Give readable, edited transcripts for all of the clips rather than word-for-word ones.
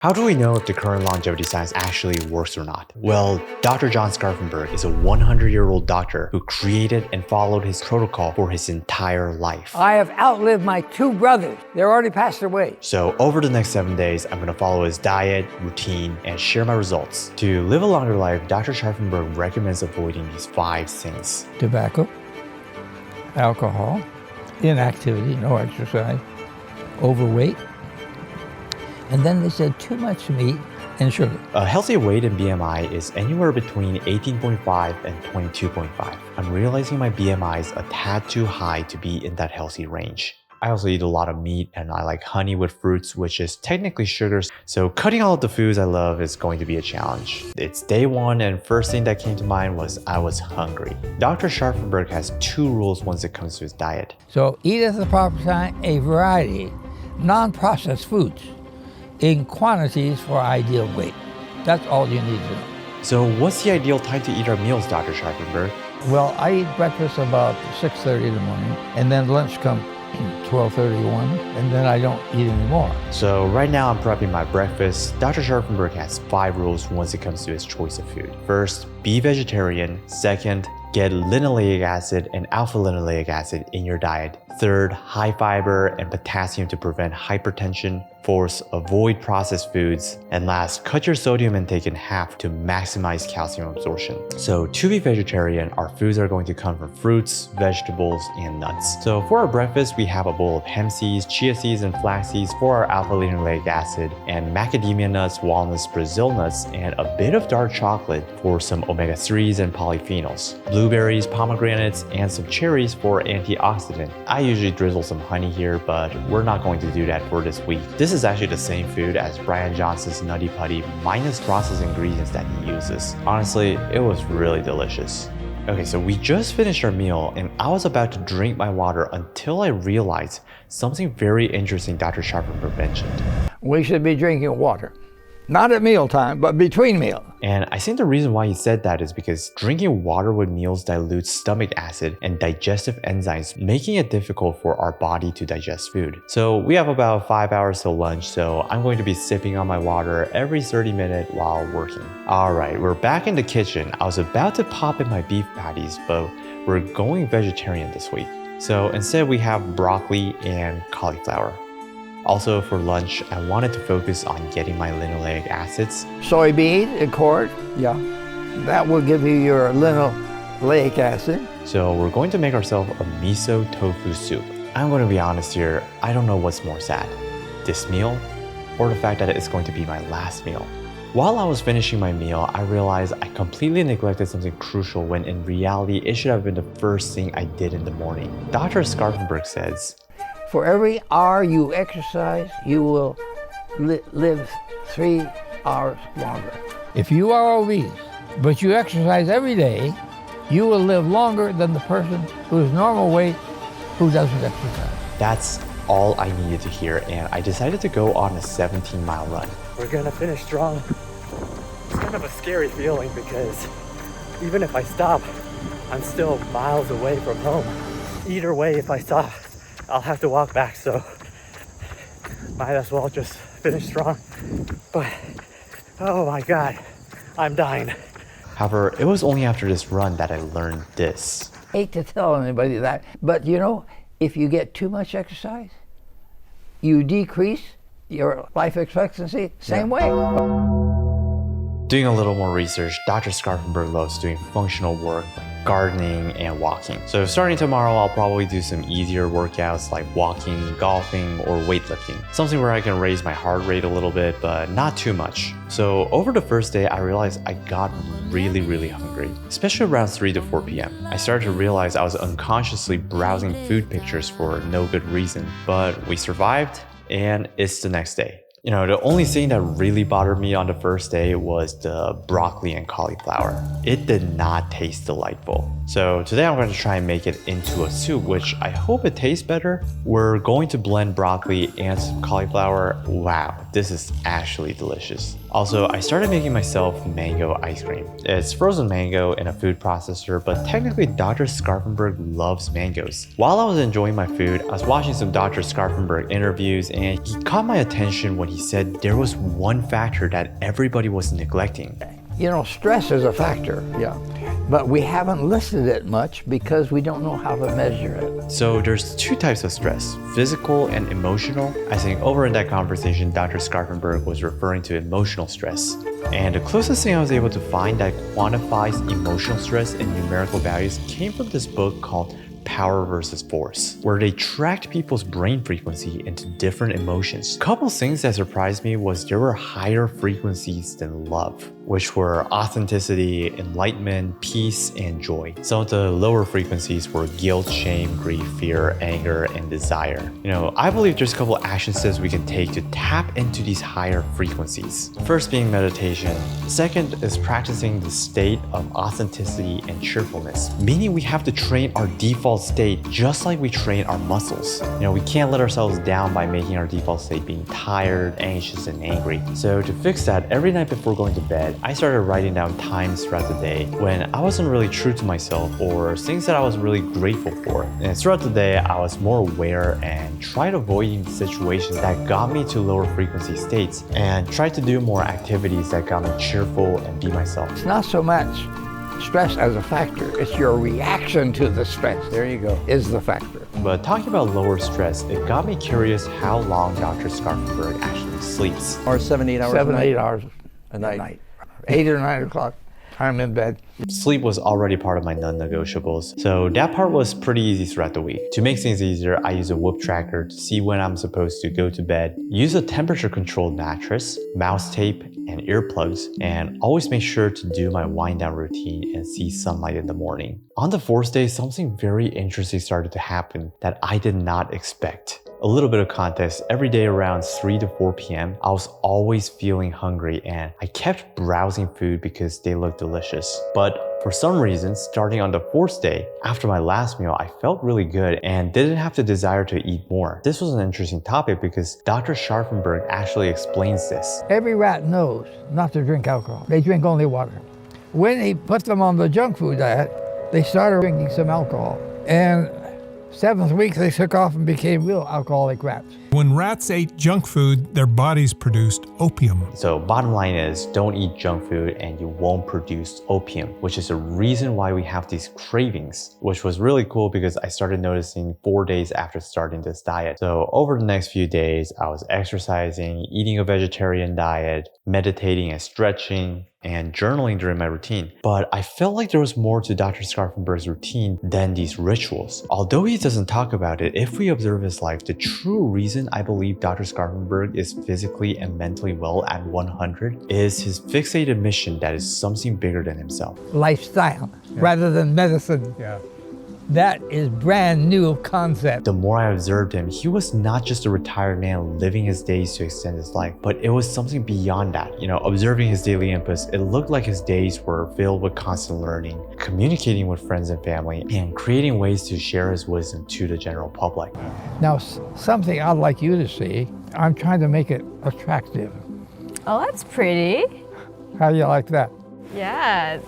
How do we know if the current longevity science actually works or not? Well, Dr. John Scharffenberg is a 100-year-old doctor who created and followed his protocol for his entire life. I have outlived my two brothers. They're already passed away. So over the next 7 days, I'm going to follow his diet, routine, and share my results. To live a longer life, Dr. Scharffenberg recommends avoiding these 5 sins. Tobacco, alcohol, inactivity, no exercise, overweight, and then they said too much meat and sugar. A healthy weight in BMI is anywhere between 18.5 and 22.5. I'm realizing my BMI is a tad too high to be in that healthy range. I also eat a lot of meat and I like honey with fruits, which is technically sugars. So cutting all of the foods I love is going to be a challenge. It's day 1 and first thing that came to mind was I was hungry. Dr. Scharffenberg has 2 rules once it comes to his diet. So eat at the proper time a variety, non-processed foods in quantities for ideal weight. That's all you need to know. So what's the ideal time to eat our meals, Dr. Scharffenberg? Well, I eat breakfast about 6:30 in the morning, and then lunch comes 12:31, and then I don't eat anymore. So right now I'm prepping my breakfast. Dr. Scharffenberg has 5 rules once it comes to his choice of food. First, be vegetarian. Second, get linoleic acid and alpha-linoleic acid in your diet. Third, high fiber and potassium to prevent hypertension. Fourth, avoid processed foods. And last, cut your sodium intake in half to maximize calcium absorption. So to be vegetarian, our foods are going to come from fruits, vegetables, and nuts. So for our breakfast, we have a bowl of hemp seeds, chia seeds, and flax seeds for our alpha-linoleic acid, and macadamia nuts, walnuts, Brazil nuts, and a bit of dark chocolate for some omega-3s and polyphenols. Blueberries, pomegranates, and some cherries for antioxidant. I usually drizzle some honey here, but we're not going to do that for this week. This is actually the same food as Brian Johnson's Nutty Putty minus processed ingredients that he uses. Honestly, it was really delicious. Okay, so we just finished our meal and I was about to drink my water until I realized something very interesting Dr. Scharffenberg mentioned. We should be drinking water. Not at mealtime, but between meals. And I think the reason why he said that is because drinking water with meals dilutes stomach acid and digestive enzymes, making it difficult for our body to digest food. So we have about 5 hours till lunch, so I'm going to be sipping on my water every 30 minutes while working. Alright, we're back in the kitchen. I was about to pop in my beef patties, but we're going vegetarian this week. So instead we have broccoli and cauliflower. Also for lunch, I wanted to focus on getting my linoleic acids. Soybean, a quart, yeah. That will give you your linoleic acid. So we're going to make ourselves a miso tofu soup. I'm going to be honest here, I don't know what's more sad, this meal or the fact that it's going to be my last meal. While I was finishing my meal, I realized I completely neglected something crucial when in reality it should have been the first thing I did in the morning. Dr. Scharffenberg says, for every hour you exercise, you will live 3 hours longer. If you are obese, but you exercise every day, you will live longer than the person whose normal weight who doesn't exercise. That's all I needed to hear, and I decided to go on a 17-mile run. We're gonna finish strong. It's kind of a scary feeling because even if I stop, I'm still miles away from home. Either way, if I stop, I'll have to walk back, so might as well just finish strong. But, oh my God, I'm dying. However, it was only after this run that I learned this. I hate to tell anybody that, but you know, if you get too much exercise, you decrease your life expectancy same way. Doing a little more research, Dr. Scharffenberg loves doing functional work like gardening and walking. So starting tomorrow, I'll probably do some easier workouts like walking, golfing, or weightlifting. Something where I can raise my heart rate a little bit, but not too much. So over the first day, I realized I got really hungry, especially around 3 to 4 p.m. I started to realize I was unconsciously browsing food pictures for no good reason, but we survived and it's the next day. You know, the only thing that really bothered me on the first day was the broccoli and cauliflower. It did not taste delightful. So today I'm going to try and make it into a soup, which I hope it tastes better. We're going to blend broccoli and some cauliflower. Wow, this is actually delicious. Also, I started making myself mango ice cream. It's frozen mango in a food processor, but technically Dr. Scharffenberg loves mangoes. While I was enjoying my food, I was watching some Dr. Scharffenberg interviews and he caught my attention when he said there was one factor that everybody was neglecting. You know, stress is a factor, yeah, but we haven't listed it much because we don't know how to measure it. So there's two types of stress, physical and emotional. I think over in that conversation, Dr. Scharffenberg was referring to emotional stress. And the closest thing I was able to find that quantifies emotional stress in numerical values came from this book called Power versus Force, where they tracked people's brain frequency into different emotions. A couple things that surprised me was there were higher frequencies than love, which were authenticity, enlightenment, peace, and joy. Some of the lower frequencies were guilt, shame, grief, fear, anger, and desire. I believe there's a couple action steps we can take to tap into these higher frequencies. First being meditation. Second is practicing the state of authenticity and cheerfulness, meaning we have to train our default state just like we train our muscles. We can't let ourselves down by making our default state being tired, anxious, and angry. So to fix that, every night before going to bed, I started writing down times throughout the day when I wasn't really true to myself or things that I was really grateful for. And throughout the day, I was more aware and tried avoiding situations that got me to lower frequency states and tried to do more activities that got me cheerful and be myself. It's not so much stress as a factor, it's your reaction to the stress. There you go, is the factor. But talking about lower stress, it got me curious how long Dr. Scharffenberg actually sleeps. Or 7 to 8 hours 7 a to night? 8 hours A night. 8 or 9 o'clock, I'm in bed. Sleep was already part of my non-negotiables, so that part was pretty easy throughout the week. To make things easier, I use a Whoop tracker to see when I'm supposed to go to bed, use a temperature-controlled mattress, mouse tape, and earplugs, and always make sure to do my wind-down routine and see sunlight in the morning. On the fourth day, something very interesting started to happen that I did not expect. A little bit of context, every day around 3 to 4 p.m., I was always feeling hungry and I kept browsing food because they looked delicious. But for some reason, starting on the fourth day, after my last meal, I felt really good and didn't have the desire to eat more. This was an interesting topic because Dr. Scharffenberg actually explains this. Every rat knows not to drink alcohol. They drink only water. When he put them on the junk food diet, they started drinking some alcohol. And 7th week, they took off and became real alcoholic rats. When rats ate junk food, their bodies produced opium. So bottom line is, don't eat junk food and you won't produce opium, which is the reason why we have these cravings, which was really cool because I started noticing 4 days after starting this diet. So over the next few days, I was exercising, eating a vegetarian diet, meditating and stretching, and journaling during my routine. But I felt like there was more to Dr. Scharffenberg's routine than these rituals. Although he doesn't talk about it, if we observe his life, the true reason I believe Dr. Scharffenberg is physically and mentally well at 100 is his fixated mission that is something bigger than himself. Lifestyle rather than medicine. Yeah. That is brand new concept. The more I observed him, he was not just a retired man living his days to extend his life, but it was something beyond that. Observing his daily inputs, it looked like his days were filled with constant learning, communicating with friends and family, and creating ways to share his wisdom to the general public. Now, something I'd like you to see, I'm trying to make it attractive. Oh, that's pretty. How do you like that? Yeah,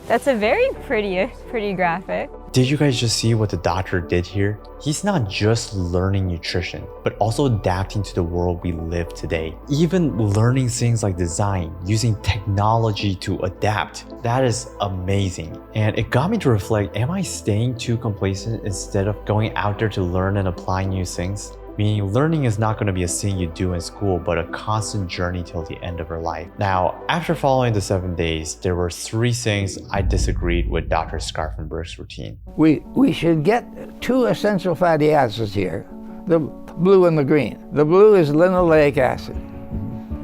that's a very pretty graphic. Did you guys just see what the doctor did here? He's not just learning nutrition, but also adapting to the world we live today. Even learning things like design, using technology to adapt. That is amazing. And it got me to reflect, am I staying too complacent instead of going out there to learn and apply new things? Meaning learning is not going to be a thing you do in school, but a constant journey till the end of your life. Now, after following the 7 days, there were 3 things I disagreed with Dr. Scharffenberg's routine. We should get 2 essential fatty acids here, the blue and the green. The blue is linoleic acid.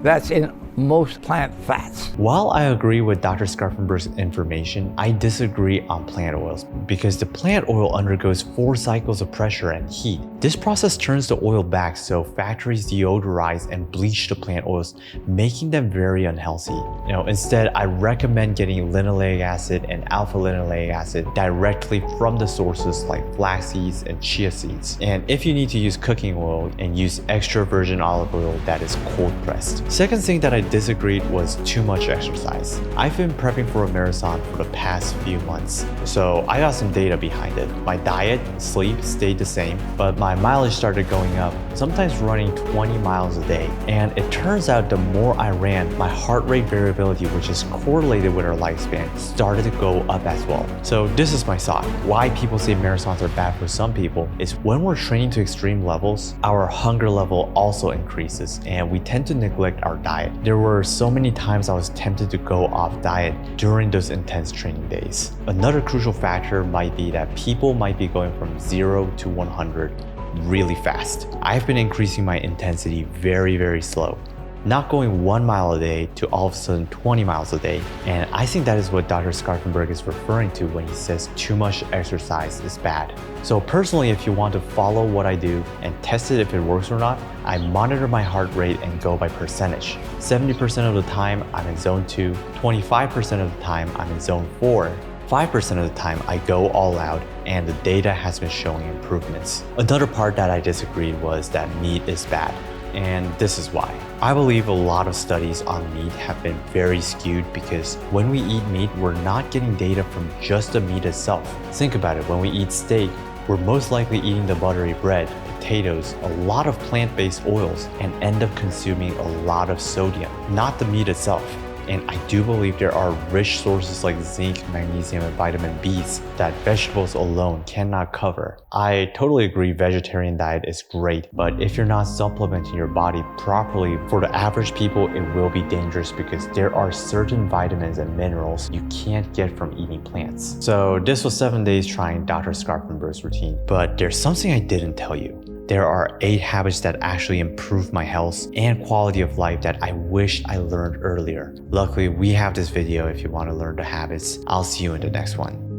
That's in most plant fats. While I agree with Dr. Scharffenberg's information, I disagree on plant oils because the plant oil undergoes 4 cycles of pressure and heat. This process turns the oil back, so factories deodorize and bleach the plant oils, making them very unhealthy. Instead, I recommend getting linoleic acid and alpha linoleic acid directly from the sources like flax seeds and chia seeds. And if you need to use cooking oil, and use extra virgin olive oil that is cold pressed. Second thing that I I disagreed was too much exercise. I've been prepping for a marathon for the past few months, so I got some data behind it. My diet, sleep stayed the same, but my mileage started going up, sometimes running 20 miles a day. And it turns out the more I ran, my heart rate variability, which is correlated with our lifespan, started to go up as well. So this is my thought. Why people say marathons are bad for some people is when we're training to extreme levels, our hunger level also increases and we tend to neglect our diet. There were so many times I was tempted to go off diet during those intense training days. Another crucial factor might be that people might be going from 0 to 100 really fast. I've been increasing my intensity very slow. Not going 1 mile a day to all of a sudden 20 miles a day. And I think that is what Dr. Scharffenberg is referring to when he says too much exercise is bad. So personally, if you want to follow what I do and test it if it works or not, I monitor my heart rate and go by percentage. 70% of the time I'm in zone 2, 25% of the time I'm in zone 4, 5% of the time I go all out, and the data has been showing improvements. Another part that I disagreed was that meat is bad. And this is why. I believe a lot of studies on meat have been very skewed because when we eat meat, we're not getting data from just the meat itself. Think about it, when we eat steak, we're most likely eating the buttery bread, potatoes, a lot of plant-based oils, and end up consuming a lot of sodium, not the meat itself. And I do believe there are rich sources like zinc, magnesium, and vitamin Bs that vegetables alone cannot cover. I totally agree vegetarian diet is great, but if you're not supplementing your body properly, for the average people, it will be dangerous because there are certain vitamins and minerals you can't get from eating plants. So this was 7 days trying Dr. Scharffenberg's routine, but there's something I didn't tell you. There are 8 habits that actually improve my health and quality of life that I wish I learned earlier. Luckily, we have this video if you want to learn the habits. I'll see you in the next one.